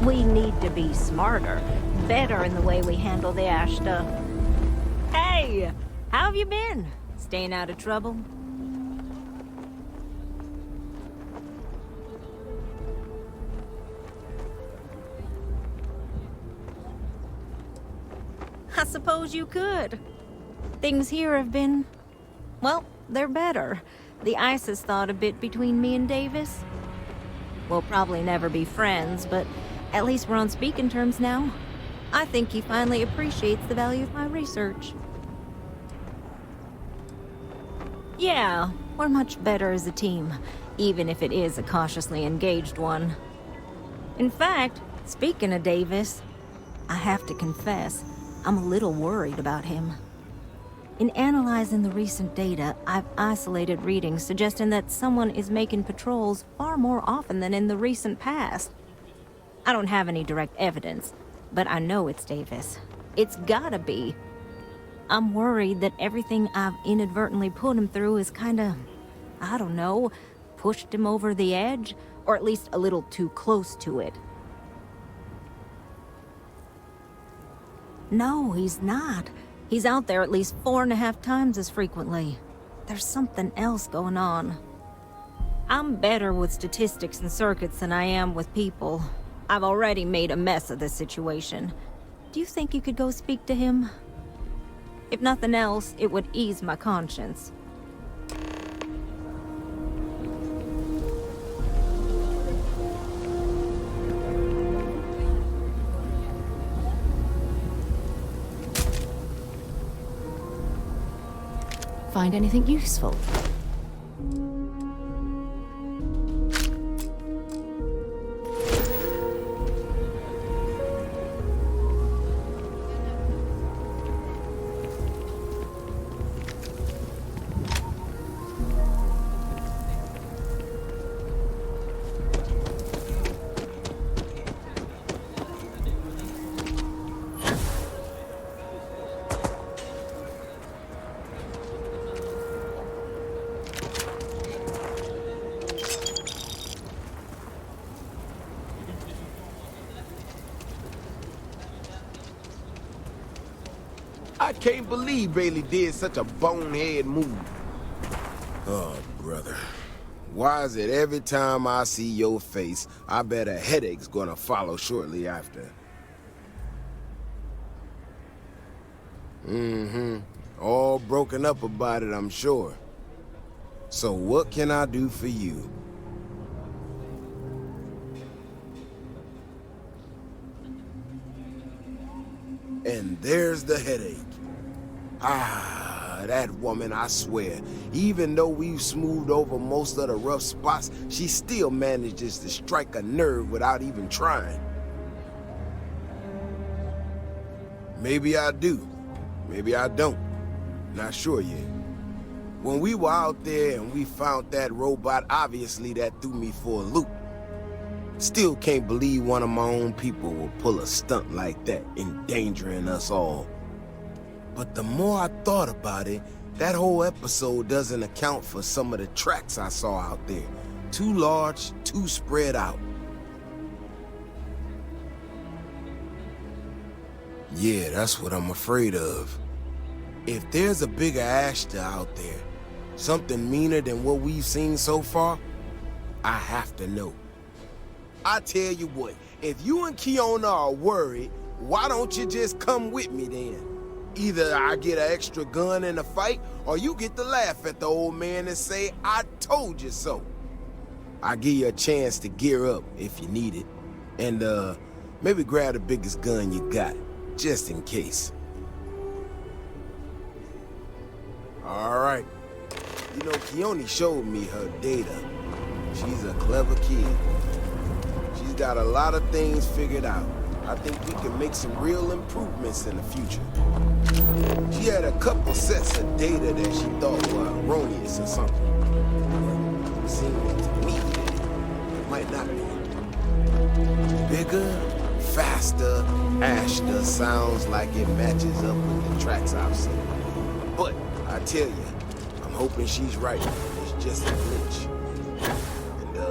We need to be smarter, better in the way we handle the Ashta. Hey! How have you been? Staying out of trouble? I suppose you could. Things here have been... well, they're better. The ice has thawed a bit between me and Davis. We'll probably never be friends, but at least we're on speaking terms now. I think he finally appreciates the value of my research. Yeah, we're much better as a team, even if it is a cautiously engaged one. In fact, speaking of Davis, I have to confess, I'm a little worried about him. In analyzing the recent data, I've isolated readings suggesting that someone is making patrols far more often than in the recent past. I don't have any direct evidence, but I know it's Davis. It's gotta be. I'm worried that everything I've inadvertently put him through is kinda, I don't know, pushed him over the edge, or at least a little too close to it. No, he's not. He's out there at least 4.5 times as frequently. There's something else going on. I'm better with statistics and circuits than I am with people. I've already made a mess of this situation. Do you think you could go speak to him? If nothing else, it would ease my conscience. Find anything useful? I can't believe Bailey did such a bonehead move. Oh, brother. Why is it every time I see your face, I bet a headache's gonna follow shortly after? All broken up about it, I'm sure. So what can I do for you? And there's the headache. Ah, that woman, I swear. Even though we've smoothed over most of the rough spots, she still manages to strike a nerve without even trying. Maybe I do. Maybe I don't. Not sure yet. When we were out there and we found that robot, obviously that threw me for a loop. Still can't believe one of my own people will pull a stunt like that, endangering us all. But the more I thought about it, that whole episode doesn't account for some of the tracks I saw out there. Too large, too spread out. Yeah, that's what I'm afraid of. If there's a bigger Ashta out there, something meaner than what we've seen so far, I have to know. I tell you what, if you and Kiona are worried, why don't you just come with me then? Either I get an extra gun in the fight, or you get to laugh at the old man and say, I told you so. I'll give you a chance to gear up if you need it. And, maybe grab the biggest gun you got, just in case. All right. You know, Kioni showed me her data. She's a clever kid. She's got a lot of things figured out. I think we can make some real improvements in the future. She had a couple sets of data that she thought were erroneous or something. But it seemed to me it might not be. Bigger, faster, Ashta sounds like it matches up with the tracks I've seen. But I tell you, I'm hoping she's right. It's just a glitch. And, no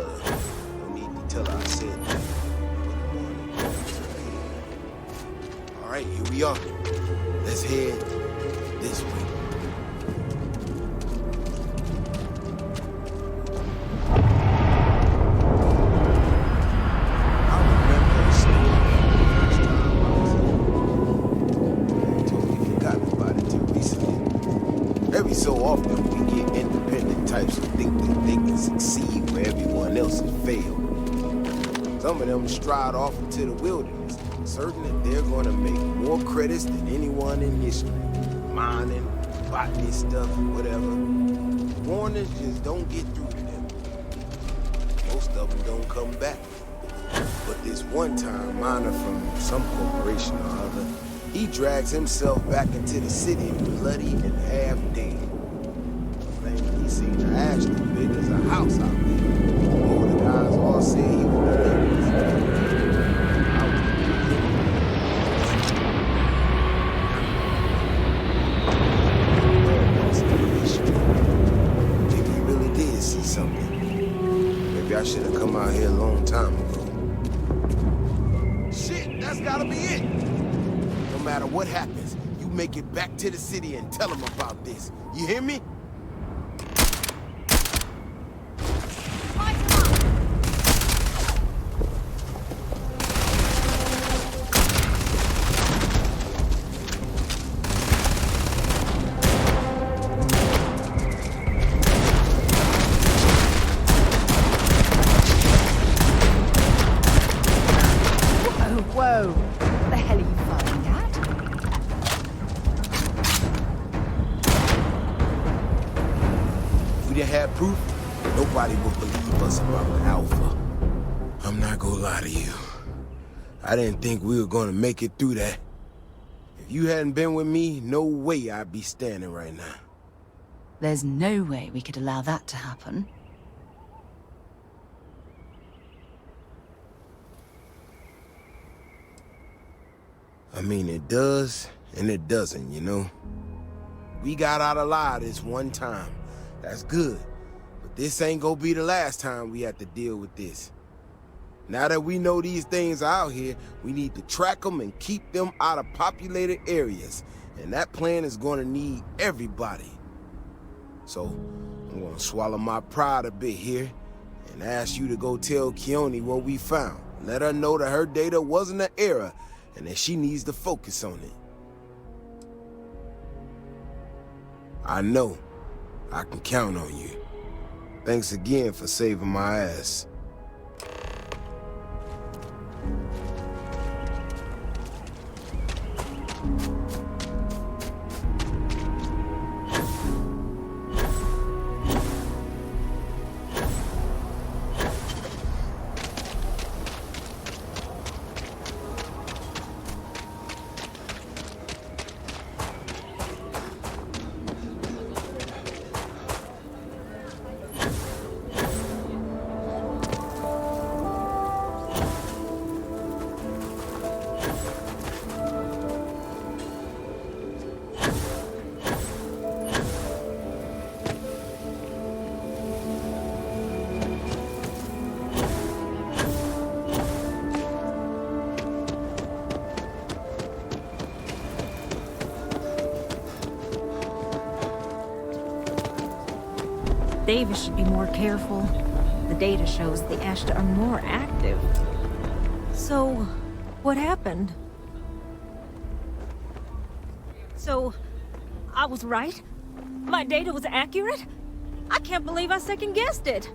need to tell her I said that. right, here we are. Let's head this way. I remember a story from the first time I was here. I totally forgotten about it till recently. Every so often, we get independent types who think that they can succeed where everyone else has failed. Some of them stride off into the wilderness, certain that they're going to make more credits than anyone in history. Mining, botany stuff, whatever. Warnings just don't get through to them. Most of them don't come back. But this one time miner from some corporation or other, he drags himself back into the city bloody and half dead. Claimed he seen an ash as big as a house out there. All the guys all said he was delirious. Maybe he really did see something. Maybe I should have come out here a long time ago. Shit, that's gotta be it. No matter what happens, you make it back to the city and tell them about this. You hear me? Whoa! What the hell are you firing at? If we didn't have proof, nobody would believe us about the Alpha. I'm not gonna lie to you. I didn't think we were gonna make it through that. If you hadn't been with me, no way I'd be standing right now. There's no way we could allow that to happen. I mean, it does, and it doesn't, you know? We got out alive this one time. That's good. But this ain't gonna be the last time we have to deal with this. Now that we know these things are out here, we need to track them and keep them out of populated areas. And that plan is gonna need everybody. So, I'm gonna swallow my pride a bit here and ask you to go tell Keone what we found. Let her know that her data wasn't an error and that she needs to focus on it. I know I can count on you. Thanks again for saving my ass. Davis should be more careful. The data shows the Ashta are more active. So, what happened? So, I was right? My data was accurate? I can't believe I second-guessed it.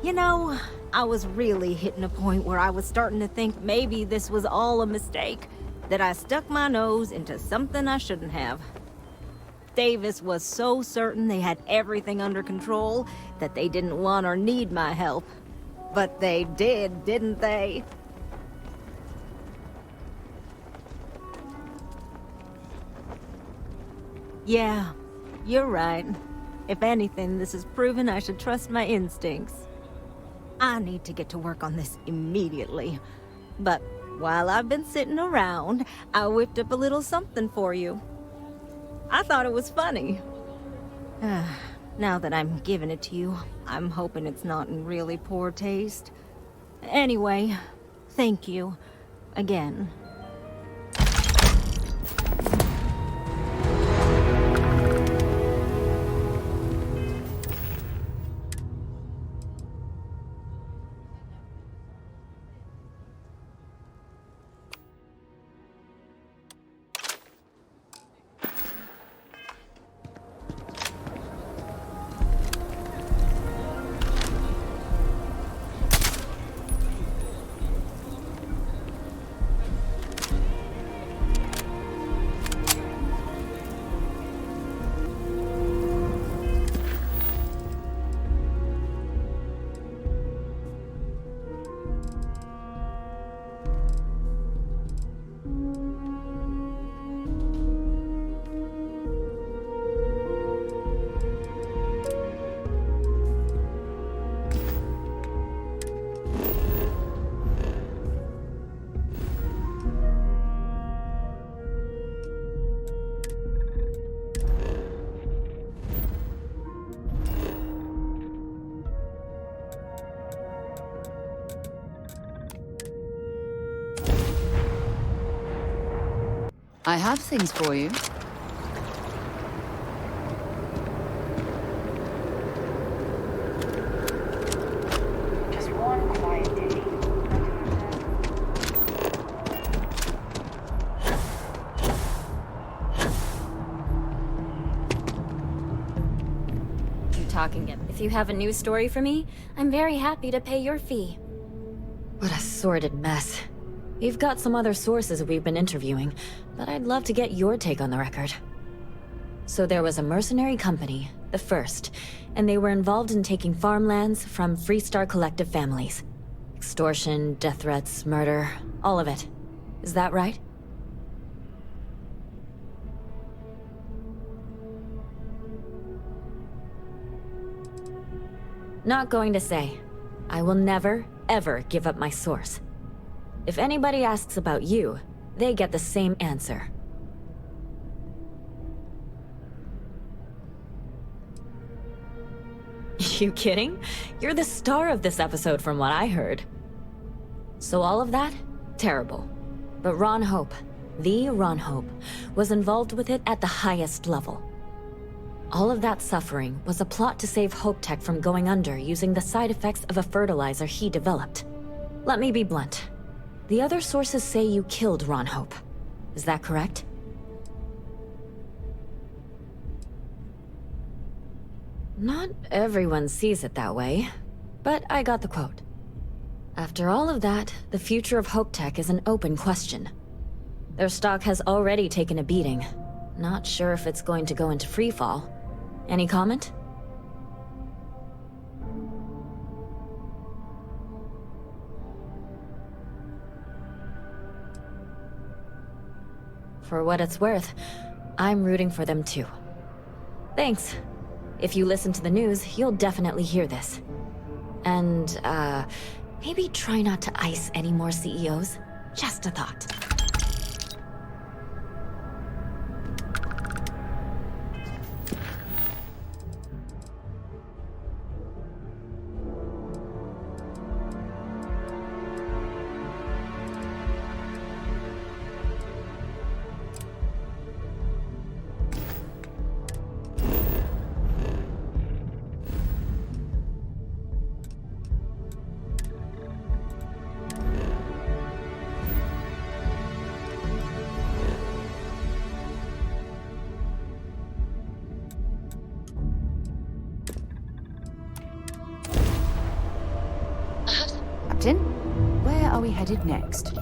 You know, I was really hitting a point where I was starting to think maybe this was all a mistake, that I stuck my nose into something I shouldn't have. Davis was so certain they had everything under control that they didn't want or need my help. But they did, didn't they? Yeah, you're right. If anything, this has proven I should trust my instincts. I need to get to work on this immediately. But while I've been sitting around, I whipped up a little something for you. I thought it was funny. Now that I'm giving it to you, I'm hoping it's not in really poor taste. Anyway, thank you. Again. I have things for you. Just one quiet day. You talking it. If you have a news story for me, I'm very happy to pay your fee. What a sordid mess. You've got some other sources we've been interviewing, but I'd love to get your take on the record. So there was a mercenary company, the First, and they were involved in taking farmlands from Freestar Collective families. Extortion, death threats, murder, all of it. Is that right? Not going to say. I will never, ever give up my source. If anybody asks about you, they get the same answer. You kidding? You're the star of this episode from what I heard. So all of that? Terrible. But Ron Hope, the Ron Hope, was involved with it at the highest level. All of that suffering was a plot to save Hope Tech from going under using the side effects of a fertilizer he developed. Let me be blunt. The other sources say you killed Ron Hope. Is that correct? Not everyone sees it that way, but I got the quote. After all of that, the future of Hope Tech is an open question. Their stock has already taken a beating. Not sure if it's going to go into freefall. Any comment? For what it's worth, I'm rooting for them too. Thanks. If you listen to the news, you'll definitely hear this. And, maybe try not to ice any more CEOs. Just a thought. Captain, where are we headed next?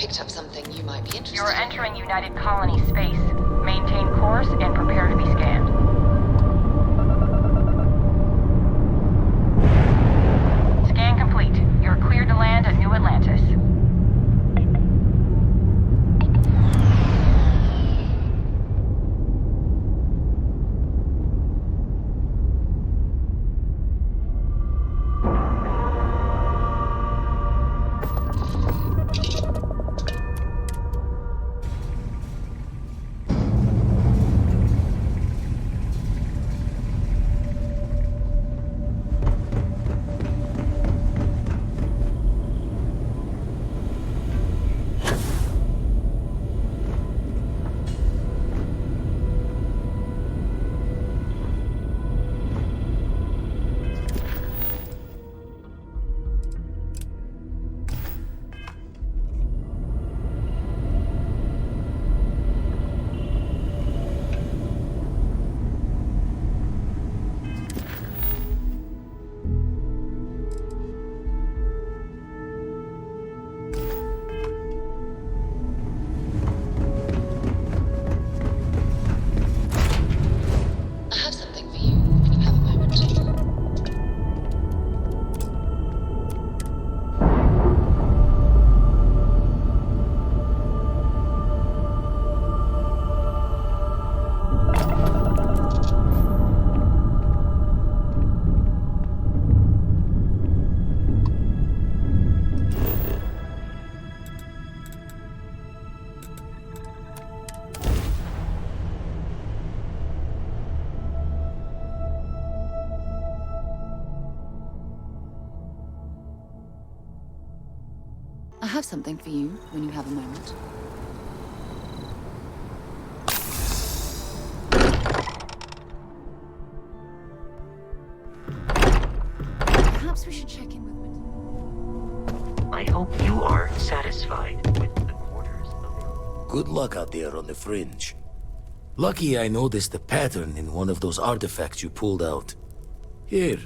picked up something you might be interested You're in. entering United Colony space. Maintain course and prepare to be scanned. Scan complete. You're cleared to land at New Atlantis. I have something for you when you have a moment. I have something for you when you have a moment. Perhaps we should check in with... I hope you are satisfied with the quarters of... Good luck out there on the fringe. Lucky I noticed a pattern in one of those artifacts you pulled out. Here,